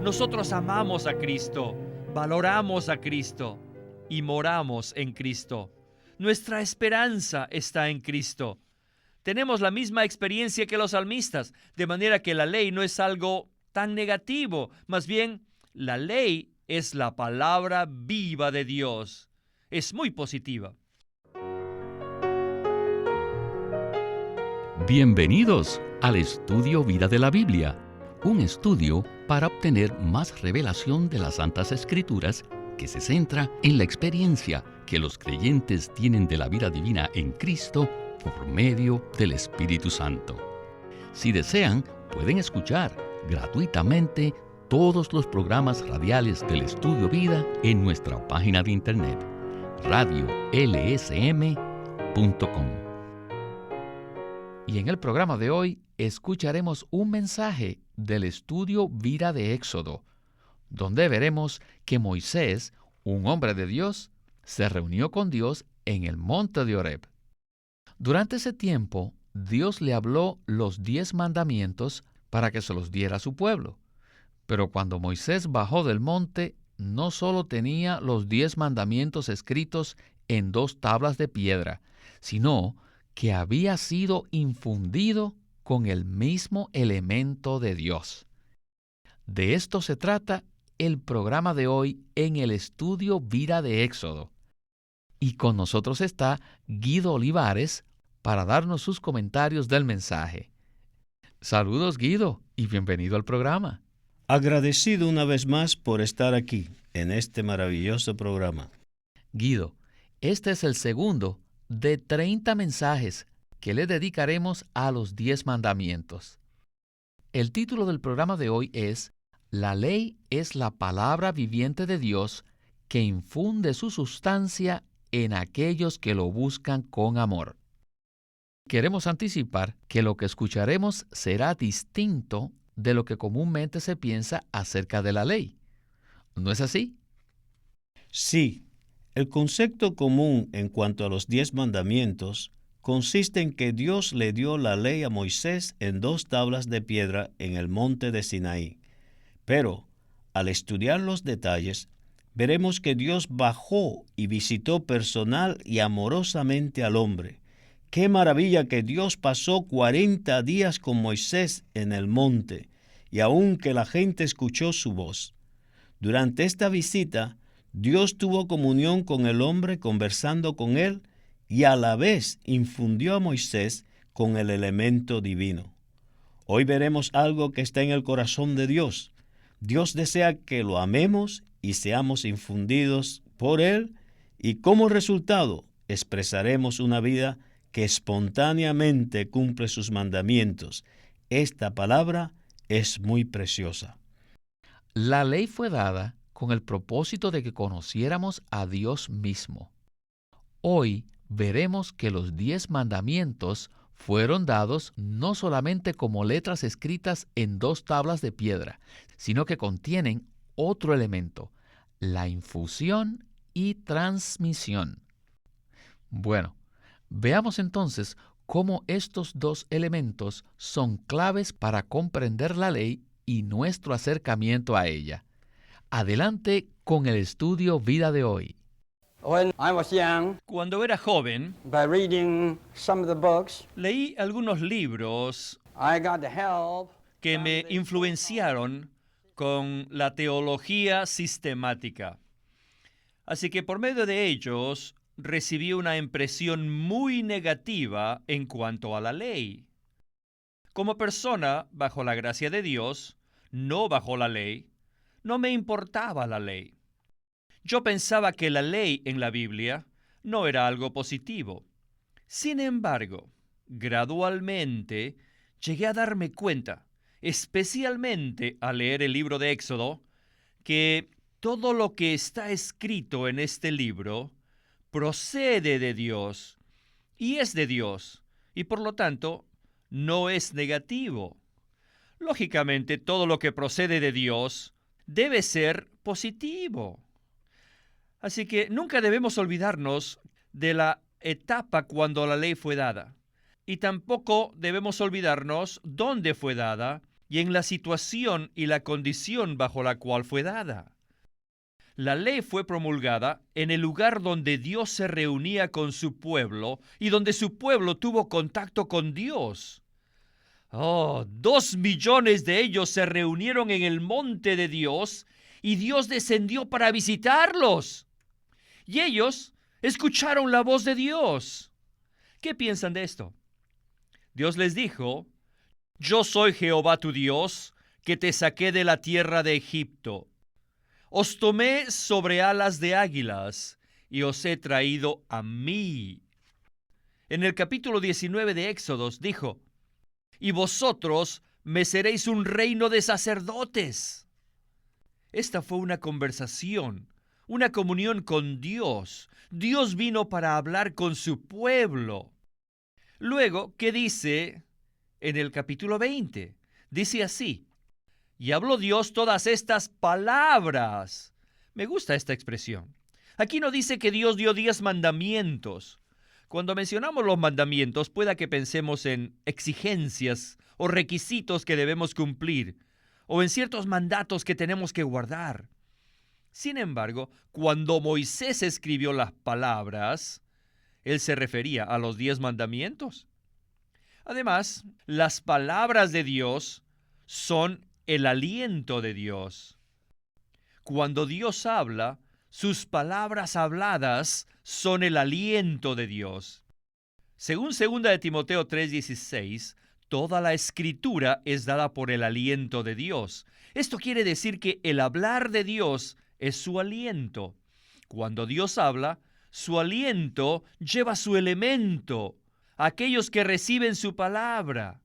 Nosotros amamos a Cristo, valoramos a Cristo y moramos en Cristo. Nuestra esperanza está en Cristo. Tenemos la misma experiencia que los salmistas, de manera que la ley no es algo tan negativo. Más bien, la ley es la palabra viva de Dios. Es muy positiva. Bienvenidos al Estudio Vida de la Biblia, un estudio para obtener más revelación de las Santas Escrituras que se centra en la experiencia que los creyentes tienen de la vida divina en Cristo por medio del Espíritu Santo. Si desean, pueden escuchar gratuitamente todos los programas radiales del Estudio Vida en nuestra página de internet, radiolsm.com. Y en el programa de hoy escucharemos un mensaje del Estudio Vida de Éxodo, donde veremos que Moisés, un hombre de Dios, se reunió con Dios en el monte de Horeb. Durante ese tiempo, Dios le habló los 10 mandamientos para que se los diera a su pueblo. Pero cuando Moisés bajó del monte, no solo tenía los 10 mandamientos escritos en 2 tablas de piedra, sino que había sido infundido con el mismo elemento de Dios. De esto se trata el programa de hoy en el Estudio Vida de Éxodo. Y con nosotros está Guido Olivares para darnos sus comentarios del mensaje. Saludos, Guido, y bienvenido al programa. Agradecido una vez más por estar aquí, en este maravilloso programa. Guido, este es el segundo de 30 mensajes que le dedicaremos a los 10 mandamientos. El título del programa de hoy es La ley es la palabra viviente de Dios que infunde su sustancia en aquellos que lo buscan con amor. Queremos anticipar que lo que escucharemos será distinto de lo que comúnmente se piensa acerca de la ley. ¿No es así? Sí, el concepto común en cuanto a los 10 mandamientos consiste en que Dios le dio la ley a Moisés en 2 tablas de piedra en el monte de Sinaí. Pero, al estudiar los detalles, veremos que Dios bajó y visitó personal y amorosamente al hombre. ¡Qué maravilla que Dios pasó 40 días con Moisés en el monte, y aun que la gente escuchó su voz! Durante esta visita, Dios tuvo comunión con el hombre conversando con él y a la vez infundió a Moisés con el elemento divino. Hoy veremos algo que está en el corazón de Dios. Dios desea que lo amemos y seamos infundidos por Él, y como resultado expresaremos una vida que espontáneamente cumple sus mandamientos. Esta palabra es muy preciosa. La ley fue dada con el propósito de que conociéramos a Dios mismo. Hoy veremos que los 10 mandamientos fueron dados no solamente como letras escritas en 2 tablas de piedra, sino que contienen otro elemento, la infusión y transmisión. Bueno, veamos entonces cómo estos 2 elementos son claves para comprender la ley y nuestro acercamiento a ella. Adelante con el estudio Vida de hoy. Cuando era joven, leí algunos libros que me influenciaron con la teología sistemática. Así que por medio de ellos recibí una impresión muy negativa en cuanto a la ley. Como persona bajo la gracia de Dios, no bajo la ley, no me importaba la ley. Yo pensaba que la ley en la Biblia no era algo positivo. Sin embargo, gradualmente llegué a darme cuenta, especialmente al leer el libro de Éxodo, que todo lo que está escrito en este libro procede de Dios y es de Dios, y por lo tanto no es negativo. Lógicamente, todo lo que procede de Dios debe ser positivo. Así que nunca debemos olvidarnos de la etapa cuando la ley fue dada. Y tampoco debemos olvidarnos dónde fue dada y en la situación y la condición bajo la cual fue dada. La ley fue promulgada en el lugar donde Dios se reunía con su pueblo y donde su pueblo tuvo contacto con Dios. 2 millones de ellos se reunieron en el monte de Dios y Dios descendió para visitarlos. Y ellos escucharon la voz de Dios. ¿Qué piensan de esto? Dios les dijo: yo soy Jehová tu Dios, que te saqué de la tierra de Egipto. Os tomé sobre alas de águilas y os he traído a mí. En el capítulo 19 de Éxodos dijo: y vosotros me seréis un reino de sacerdotes. Esta fue una conversación, una comunión con Dios. Dios vino para hablar con su pueblo. Luego, ¿qué dice en el capítulo 20? Dice así: y habló Dios todas estas palabras. Me gusta esta expresión. Aquí no dice que Dios dio 10 mandamientos. Cuando mencionamos los mandamientos, pueda que pensemos en exigencias o requisitos que debemos cumplir, o en ciertos mandatos que tenemos que guardar. Sin embargo, cuando Moisés escribió las palabras, él se refería a los 10 mandamientos. Además, las palabras de Dios son el aliento de Dios. Cuando Dios habla, sus palabras habladas son el aliento de Dios. Según 2 de Timoteo 3:16, toda la escritura es dada por el aliento de Dios. Esto quiere decir que el hablar de Dios es su aliento. Cuando Dios habla, su aliento lleva su elemento a aquellos que reciben su palabra.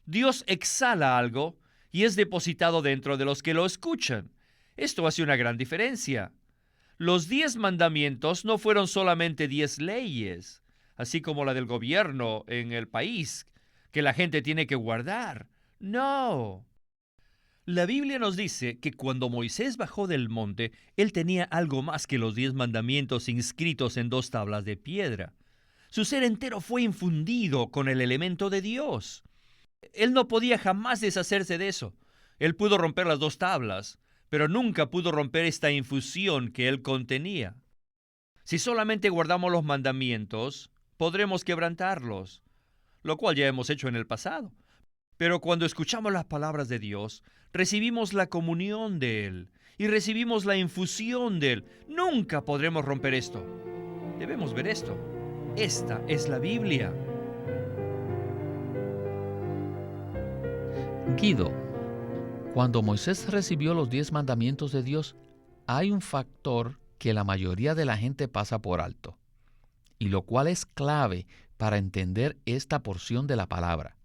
Dios exhala algo y es depositado dentro de los que lo escuchan. Esto hace una gran diferencia. Los 10 mandamientos no fueron solamente 10 leyes, así como la del gobierno en el país, que la gente tiene que guardar. No. La Biblia nos dice que cuando Moisés bajó del monte, él tenía algo más que los 10 mandamientos inscritos en 2 tablas de piedra. Su ser entero fue infundido con el elemento de Dios. Él no podía jamás deshacerse de eso. Él pudo romper las 2 tablas, pero nunca pudo romper esta infusión que él contenía. Si solamente guardamos los mandamientos, podremos quebrantarlos, lo cual ya hemos hecho en el pasado. Pero cuando escuchamos las palabras de Dios, recibimos la comunión de Él y recibimos la infusión de Él. Nunca podremos romper esto. Debemos ver esto. Esta es la Biblia. Guido, cuando Moisés recibió los 10 mandamientos de Dios, hay un factor que la mayoría de la gente pasa por alto, y lo cual es clave para entender esta porción de la palabra.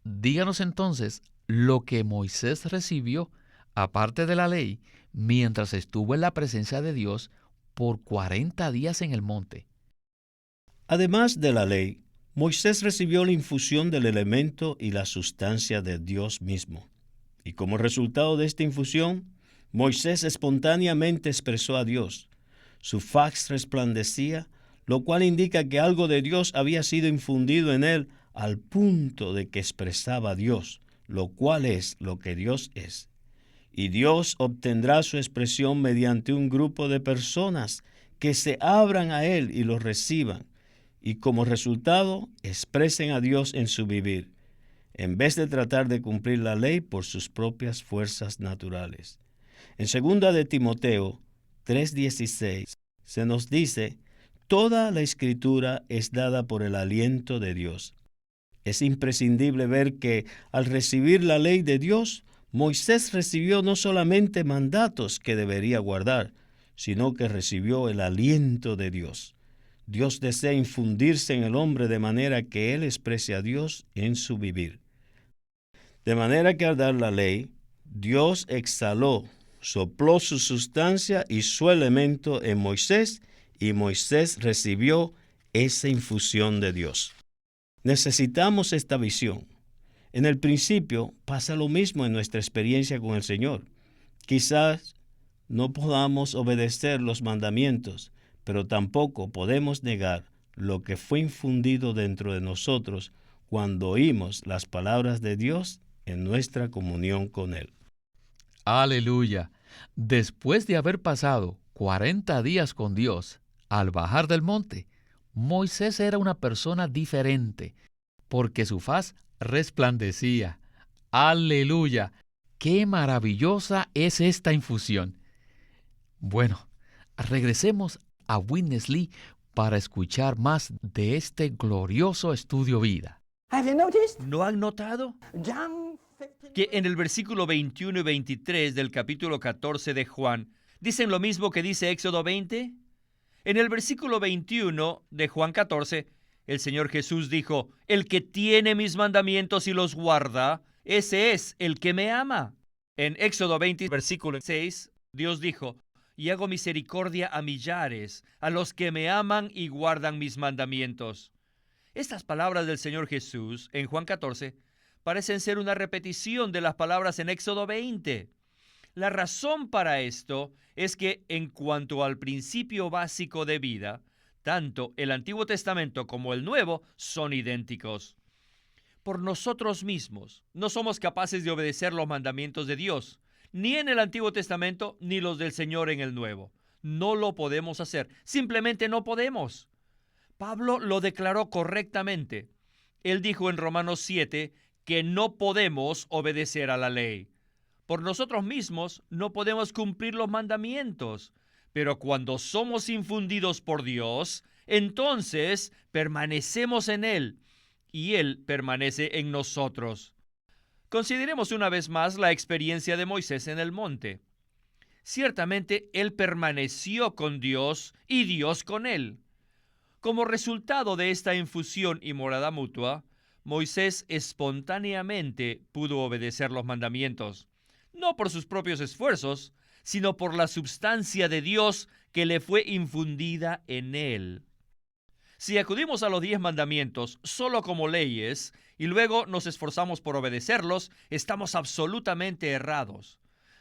Díganos entonces lo que Moisés recibió, aparte de la ley, mientras estuvo en la presencia de Dios por 40 días en el monte. Además de la ley, Moisés recibió la infusión del elemento y la sustancia de Dios mismo. Y como resultado de esta infusión, Moisés espontáneamente expresó a Dios. Su faz resplandecía, lo cual indica que algo de Dios había sido infundido en él al punto de que expresaba a Dios, lo cual es lo que Dios es. Y Dios obtendrá su expresión mediante un grupo de personas que se abran a Él y lo reciban, y como resultado expresen a Dios en su vivir, en vez de tratar de cumplir la ley por sus propias fuerzas naturales. En 2 de Timoteo 3:16 se nos dice: toda la escritura es dada por el aliento de Dios. Es imprescindible ver que al recibir la ley de Dios, Moisés recibió no solamente mandatos que debería guardar, sino que recibió el aliento de Dios. Dios desea infundirse en el hombre de manera que él exprese a Dios en su vivir. De manera que al dar la ley, Dios exhaló, sopló su sustancia y su elemento en Moisés, y Moisés recibió esa infusión de Dios. Necesitamos esta visión. En el principio pasa lo mismo en nuestra experiencia con el Señor. Quizás no podamos obedecer los mandamientos, pero tampoco podemos negar lo que fue infundido dentro de nosotros cuando oímos las palabras de Dios en nuestra comunión con Él. Aleluya. Después de haber pasado 40 días con Dios, al bajar del monte, Moisés era una persona diferente, porque su faz resplandecía. Aleluya. ¡Qué maravillosa es esta infusión! Bueno, regresemos a Witness Lee para escuchar más de este glorioso estudio vida. ¿No han notado que en el versículo 21 y 23 del capítulo 14 de Juan dicen lo mismo que dice Éxodo 20? En el versículo 21 de Juan 14, el Señor Jesús dijo: el que tiene mis mandamientos y los guarda, ese es el que me ama. En Éxodo 20, versículo 6, Dios dijo: y hago misericordia a millares, a los que me aman y guardan mis mandamientos. Estas palabras del Señor Jesús en Juan 14 parecen ser una repetición de las palabras en Éxodo 20. La razón para esto es que en cuanto al principio básico de vida, tanto el Antiguo Testamento como el Nuevo son idénticos. Por nosotros mismos no somos capaces de obedecer los mandamientos de Dios, ni en el Antiguo Testamento ni los del Señor en el Nuevo. No lo podemos hacer, simplemente no podemos. Pablo lo declaró correctamente. Él dijo en Romanos 7 que no podemos obedecer a la ley. Por nosotros mismos no podemos cumplir los mandamientos, pero cuando somos infundidos por Dios, entonces permanecemos en Él y Él permanece en nosotros. Consideremos una vez más la experiencia de Moisés en el monte. Ciertamente, él permaneció con Dios y Dios con él. Como resultado de esta infusión y morada mutua, Moisés espontáneamente pudo obedecer los mandamientos, no por sus propios esfuerzos, sino por la substancia de Dios que le fue infundida en él. Si acudimos a los 10 mandamientos solo como leyes y luego nos esforzamos por obedecerlos, estamos absolutamente errados.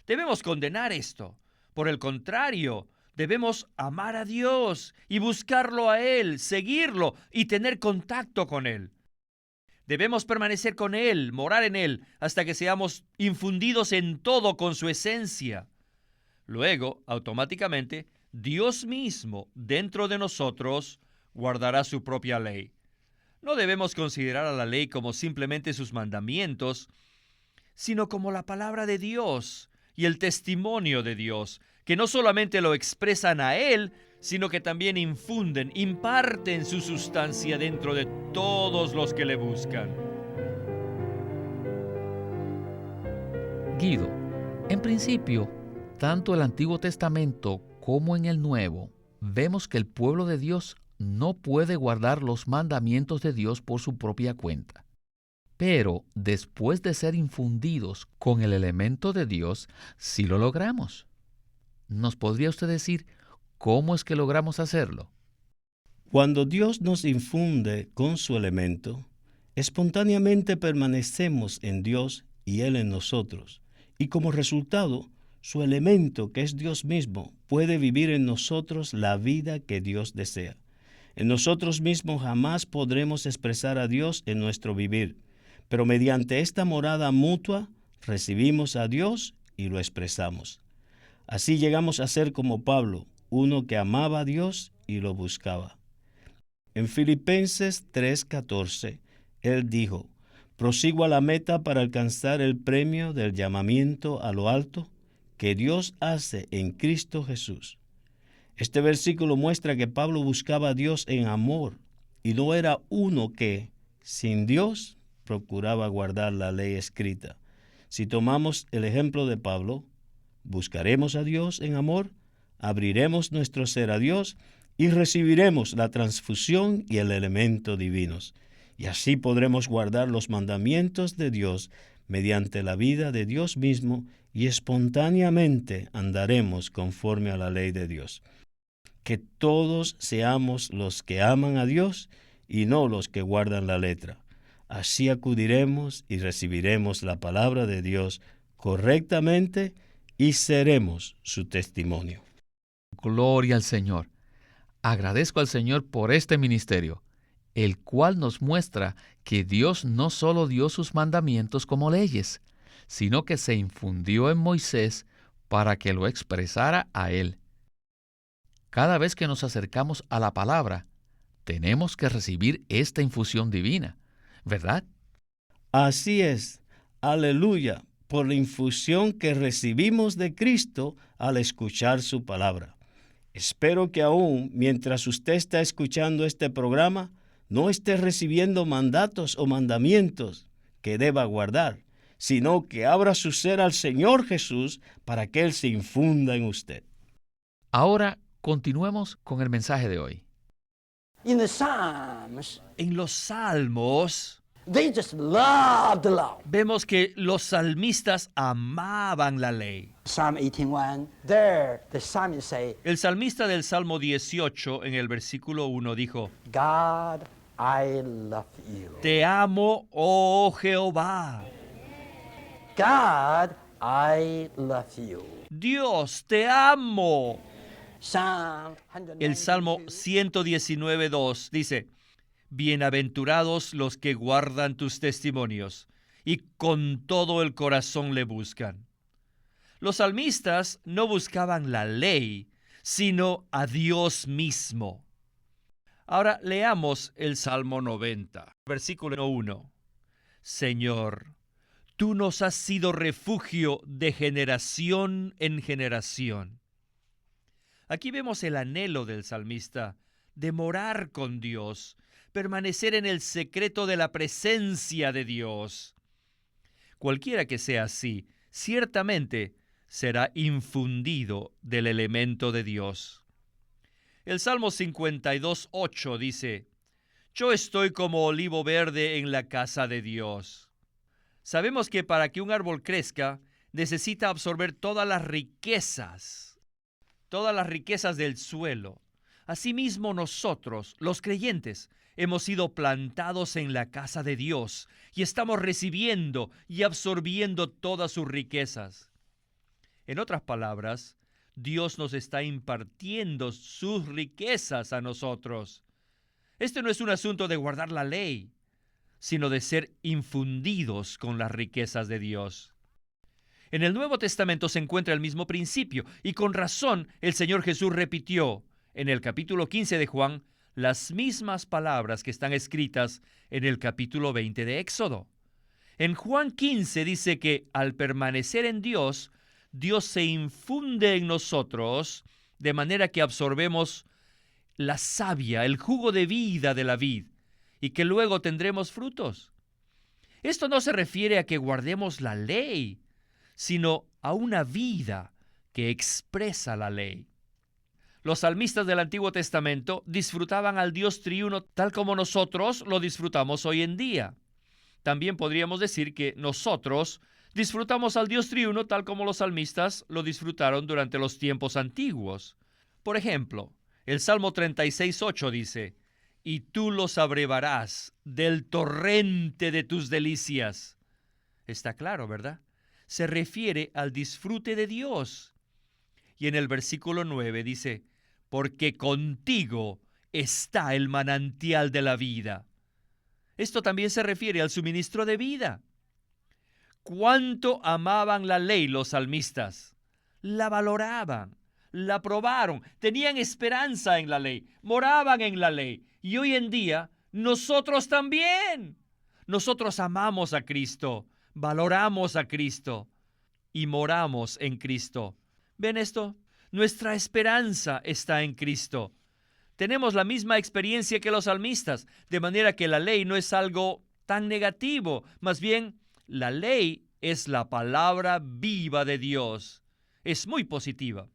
Debemos condenar esto. Por el contrario, debemos amar a Dios y buscarlo a Él, seguirlo y tener contacto con Él. Debemos permanecer con Él, morar en Él, hasta que seamos infundidos en todo con su esencia. Luego, automáticamente, Dios mismo, dentro de nosotros, guardará su propia ley. No debemos considerar a la ley como simplemente sus mandamientos, sino como la palabra de Dios y el testimonio de Dios, que no solamente lo expresan a Él, sino que también infunden, imparten su sustancia dentro de todos los que le buscan. Guido, en principio, tanto el Antiguo Testamento como en el Nuevo, vemos que el pueblo de Dios no puede guardar los mandamientos de Dios por su propia cuenta. Pero después de ser infundidos con el elemento de Dios, sí lo logramos. ¿Nos podría usted decir cómo es que logramos hacerlo? Cuando Dios nos infunde con su elemento, espontáneamente permanecemos en Dios y Él en nosotros. Y como resultado, su elemento, que es Dios mismo, puede vivir en nosotros la vida que Dios desea. En nosotros mismos jamás podremos expresar a Dios en nuestro vivir, pero mediante esta morada mutua recibimos a Dios y lo expresamos. Así llegamos a ser como Pablo, uno que amaba a Dios y lo buscaba. En Filipenses 3:14, él dijo: prosigo a la meta para alcanzar el premio del llamamiento a lo alto que Dios hace en Cristo Jesús. Este versículo muestra que Pablo buscaba a Dios en amor y no era uno que, sin Dios, procuraba guardar la ley escrita. Si tomamos el ejemplo de Pablo, buscaremos a Dios en amor, abriremos nuestro ser a Dios y recibiremos la transfusión y el elemento divinos. Y así podremos guardar los mandamientos de Dios mediante la vida de Dios mismo y espontáneamente andaremos conforme a la ley de Dios. Que todos seamos los que aman a Dios y no los que guardan la letra. Así acudiremos y recibiremos la palabra de Dios correctamente y seremos su testimonio. Gloria al Señor. Agradezco al Señor por este ministerio. el cual nos muestra que Dios no solo dio sus mandamientos como leyes, sino que se infundió en Moisés para que lo expresara a él. Cada vez que nos acercamos a la palabra, tenemos que recibir esta infusión divina, ¿verdad? Así es. Aleluya, por la infusión que recibimos de Cristo al escuchar su palabra. Espero que aún mientras usted está escuchando este programa, no esté recibiendo mandatos o mandamientos que deba guardar, sino que abra su ser al Señor Jesús para que Él se infunda en usted. Ahora continuemos con el mensaje de hoy. En los Salmos, vemos que los salmistas amaban la ley. El salmista del Salmo 18, en el versículo 1, dijo, God, I love you. Te amo, oh Jehová. God, I love you. Dios, te amo. El Salmo 192. 119:2 dice, Bienaventurados los que guardan tus testimonios y con todo el corazón le buscan. Los salmistas no buscaban la ley, sino a Dios mismo. Ahora leamos el Salmo 90, versículo 1. Señor, tú nos has sido refugio de generación en generación. Aquí vemos el anhelo del salmista de morar con Dios, permanecer en el secreto de la presencia de Dios. Cualquiera que sea así, ciertamente será infundido del elemento de Dios. El Salmo 52:8 dice, Yo estoy como olivo verde en la casa de Dios. Sabemos que para que un árbol crezca, necesita absorber todas las riquezas del suelo. Asimismo nosotros, los creyentes, hemos sido plantados en la casa de Dios y estamos recibiendo y absorbiendo todas sus riquezas. En otras palabras, Dios nos está impartiendo sus riquezas a nosotros. Este no es un asunto de guardar la ley, sino de ser infundidos con las riquezas de Dios. En el Nuevo Testamento se encuentra el mismo principio, y con razón el Señor Jesús repitió en el capítulo 15 de Juan las mismas palabras que están escritas en el capítulo 20 de Éxodo. En Juan 15 dice que al permanecer en Dios, Dios se infunde en nosotros de manera que absorbemos la savia, el jugo de vida de la vid, y que luego tendremos frutos. Esto no se refiere a que guardemos la ley, sino a una vida que expresa la ley. Los salmistas del Antiguo Testamento disfrutaban al Dios triuno tal como nosotros lo disfrutamos hoy en día. También podríamos decir que nosotros disfrutamos al Dios triuno tal como los salmistas lo disfrutaron durante los tiempos antiguos. Por ejemplo, el Salmo 36:8 dice, Y tú los abrevarás del torrente de tus delicias. Está claro, ¿verdad? Se refiere al disfrute de Dios. Y en el versículo 9 dice, Porque contigo está el manantial de la vida. Esto también se refiere al suministro de vida. ¿Cuánto amaban la ley los salmistas? La valoraban, la probaron, tenían esperanza en la ley, moraban en la ley. Y hoy en día, nosotros también. Nosotros amamos a Cristo, valoramos a Cristo y moramos en Cristo. ¿Ven esto? Nuestra esperanza está en Cristo. Tenemos la misma experiencia que los salmistas, de manera que la ley no es algo tan negativo. Más bien, la ley es la palabra viva de Dios. Es muy positiva.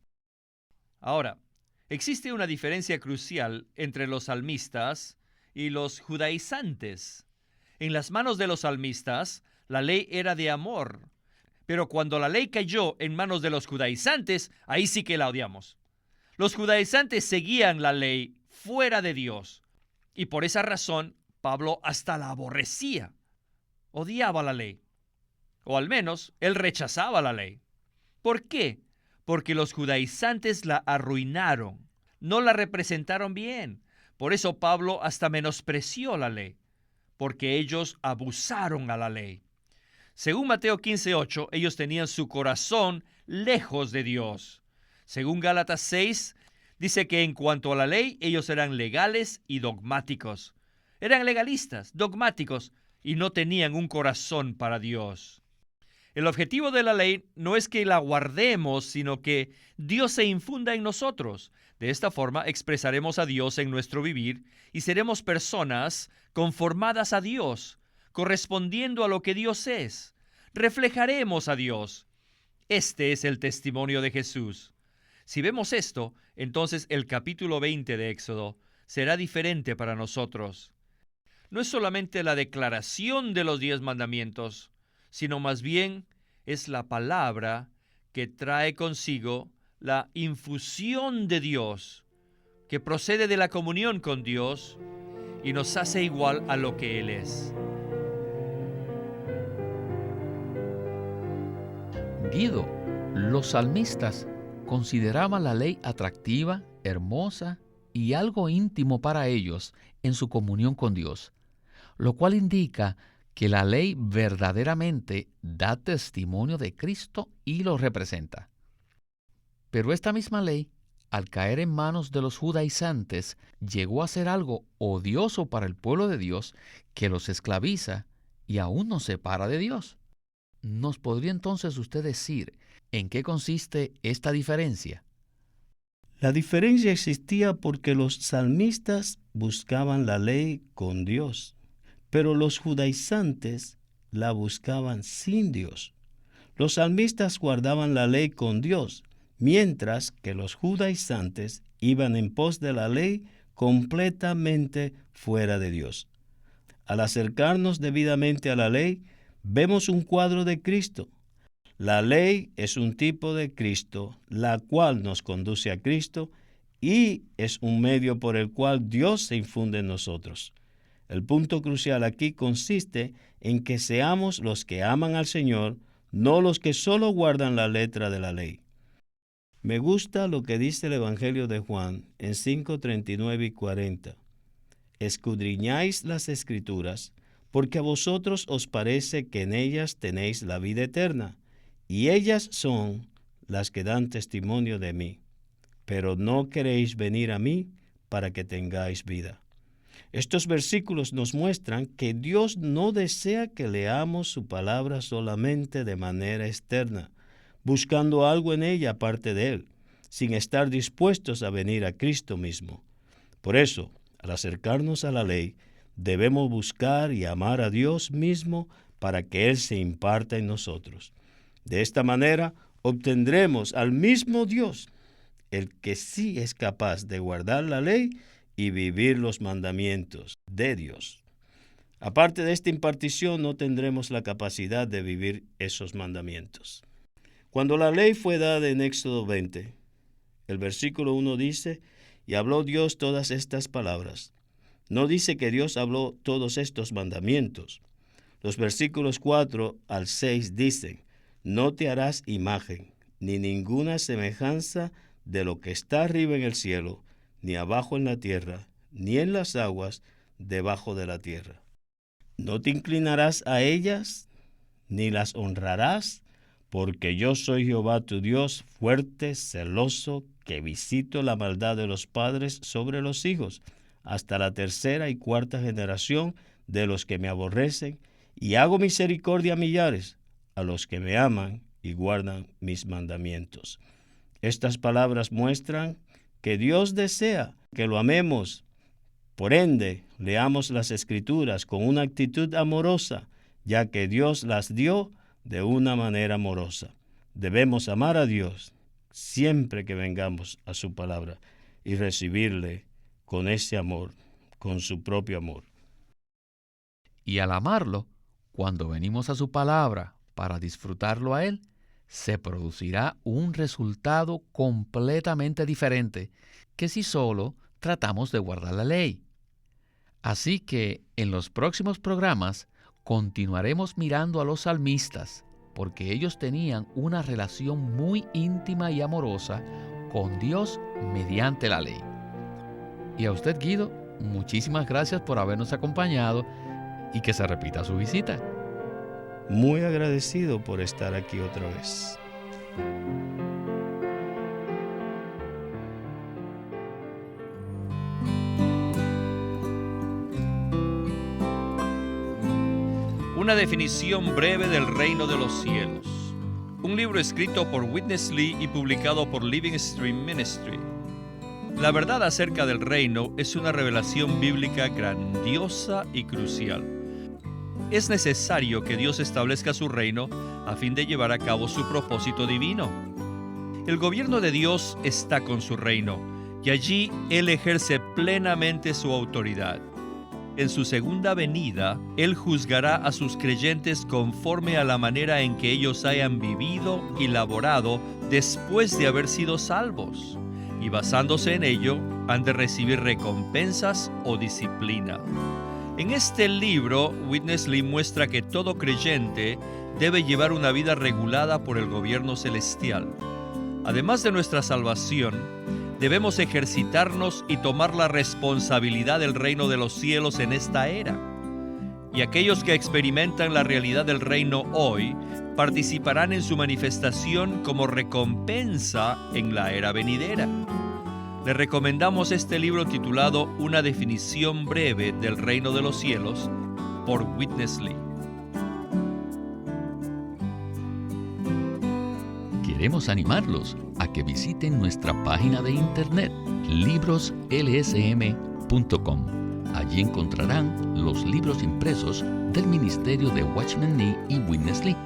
Ahora, existe una diferencia crucial entre los salmistas y los judaizantes. En las manos de los salmistas, la ley era de amor. Pero cuando la ley cayó en manos de los judaizantes, ahí sí que la odiamos. Los judaizantes seguían la ley fuera de Dios. Y por esa razón, Pablo hasta la aborrecía. Odiaba la ley. O al menos, él rechazaba la ley. ¿Por qué? Porque los judaizantes la arruinaron. No la representaron bien. Por eso Pablo hasta menospreció la ley, porque ellos abusaron a la ley. Según Mateo 15:8, ellos tenían su corazón lejos de Dios. Según Gálatas 6, dice que en cuanto a la ley, ellos eran legales y dogmáticos. Eran legalistas, dogmáticos, y no tenían un corazón para Dios. El objetivo de la ley no es que la guardemos, sino que Dios se infunda en nosotros. De esta forma expresaremos a Dios en nuestro vivir y seremos personas conformadas a Dios, correspondiendo a lo que Dios es. Reflejaremos a Dios. Este es el testimonio de Jesús. Si vemos esto, entonces el capítulo 20 de Éxodo será diferente para nosotros. No es solamente la declaración de los 10 mandamientos, sino más bien es la palabra que trae consigo la infusión de Dios, que procede de la comunión con Dios y nos hace igual a lo que Él es. Guido, los salmistas consideraban la ley atractiva, hermosa y algo íntimo para ellos en su comunión con Dios, lo cual indica que la ley verdaderamente da testimonio de Cristo y lo representa. Pero esta misma ley, al caer en manos de los judaizantes, llegó a ser algo odioso para el pueblo de Dios que los esclaviza y aún nos separa de Dios. ¿Nos podría entonces usted decir en qué consiste esta diferencia? La diferencia existía porque los salmistas buscaban la ley con Dios, pero los judaizantes la buscaban sin Dios. Los salmistas guardaban la ley con Dios, mientras que los judaizantes iban en pos de la ley completamente fuera de Dios. Al acercarnos debidamente a la ley, vemos un cuadro de Cristo. La ley es un tipo de Cristo, la cual nos conduce a Cristo y es un medio por el cual Dios se infunde en nosotros. El punto crucial aquí consiste en que seamos los que aman al Señor, no los que solo guardan la letra de la ley. Me gusta lo que dice el Evangelio de Juan en 5:39 y 40. Escudriñáis las Escrituras, porque a vosotros os parece que en ellas tenéis la vida eterna, y ellas son las que dan testimonio de mí. Pero no queréis venir a mí para que tengáis vida. Estos versículos nos muestran que Dios no desea que leamos su palabra solamente de manera externa, buscando algo en ella aparte de Él, sin estar dispuestos a venir a Cristo mismo. Por eso, al acercarnos a la ley, debemos buscar y amar a Dios mismo para que Él se imparta en nosotros. De esta manera, obtendremos al mismo Dios, el que sí es capaz de guardar la ley y vivir los mandamientos de Dios. Aparte de esta impartición, no tendremos la capacidad de vivir esos mandamientos. Cuando la ley fue dada en Éxodo 20, el versículo 1 dice, y habló Dios todas estas palabras. No dice que Dios habló todos estos mandamientos. Los versículos 4 al 6 dicen, no te harás imagen, ni ninguna semejanza de lo que está arriba en el cielo, ni abajo en la tierra, ni en las aguas debajo de la tierra. No te inclinarás a ellas, ni las honrarás, porque yo soy Jehová tu Dios, fuerte, celoso, que visito la maldad de los padres sobre los hijos, hasta la tercera y cuarta generación de los que me aborrecen, y hago misericordia a millares, a los que me aman y guardan mis mandamientos. Estas palabras muestran que Dios desea que lo amemos. Por ende, leamos las Escrituras con una actitud amorosa, ya que Dios las dio de una manera amorosa. Debemos amar a Dios siempre que vengamos a su palabra y recibirle con ese amor, con su propio amor. Y al amarlo, cuando venimos a su palabra para disfrutarlo a Él, se producirá un resultado completamente diferente que si solo tratamos de guardar la ley. Así que en los próximos programas continuaremos mirando a los salmistas, porque ellos tenían una relación muy íntima y amorosa con Dios mediante la ley. Y a usted, Guido, muchísimas gracias por habernos acompañado y que se repita su visita. Muy agradecido por estar aquí otra vez. Una definición breve del reino de los cielos. Un libro escrito por Witness Lee y publicado por Living Stream Ministry. La verdad acerca del reino es una revelación bíblica grandiosa y crucial. Es necesario que Dios establezca su reino a fin de llevar a cabo su propósito divino. El gobierno de Dios está con su reino y allí Él ejerce plenamente su autoridad. En su segunda venida, Él juzgará a sus creyentes conforme a la manera en que ellos hayan vivido y laborado después de haber sido salvos, y basándose en ello, han de recibir recompensas o disciplina. En este libro, Witness Lee muestra que todo creyente debe llevar una vida regulada por el gobierno celestial. Además de nuestra salvación, debemos ejercitarnos y tomar la responsabilidad del reino de los cielos en esta era. Y aquellos que experimentan la realidad del reino hoy participarán en su manifestación como recompensa en la era venidera. Le recomendamos este libro titulado Una definición breve del reino de los cielos por Witness Lee. Queremos animarlos a que visiten nuestra página de internet libroslsm.com. Allí encontrarán los libros impresos del ministerio de Watchman Nee y Witness Lee,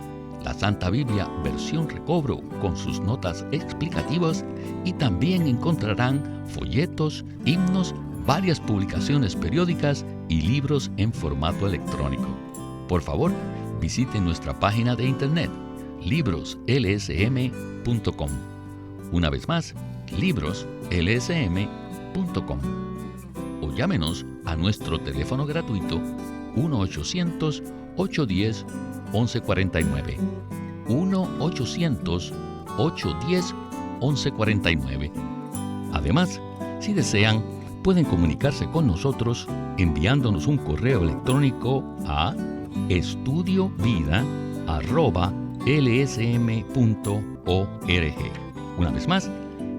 la Santa Biblia versión recobro con sus notas explicativas, y también encontrarán folletos, himnos, varias publicaciones periódicas y libros en formato electrónico. Por favor, visiten nuestra página de internet libroslsm.com. Una vez más, libroslsm.com. O llámenos a nuestro teléfono gratuito 1-800-810-1149. 1-800-810-1149. Además, si desean, pueden comunicarse con nosotros enviándonos un correo electrónico a estudiovida@lsm.org. Una vez más,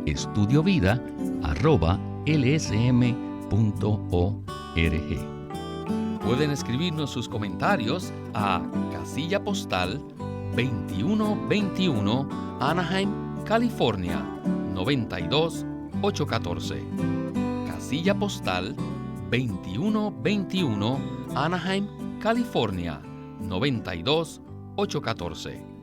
estudiovida@lsm.org. Pueden escribirnos sus comentarios a casilla postal 2121, Anaheim, California 92814. Casilla postal 2121, Anaheim, California 92814.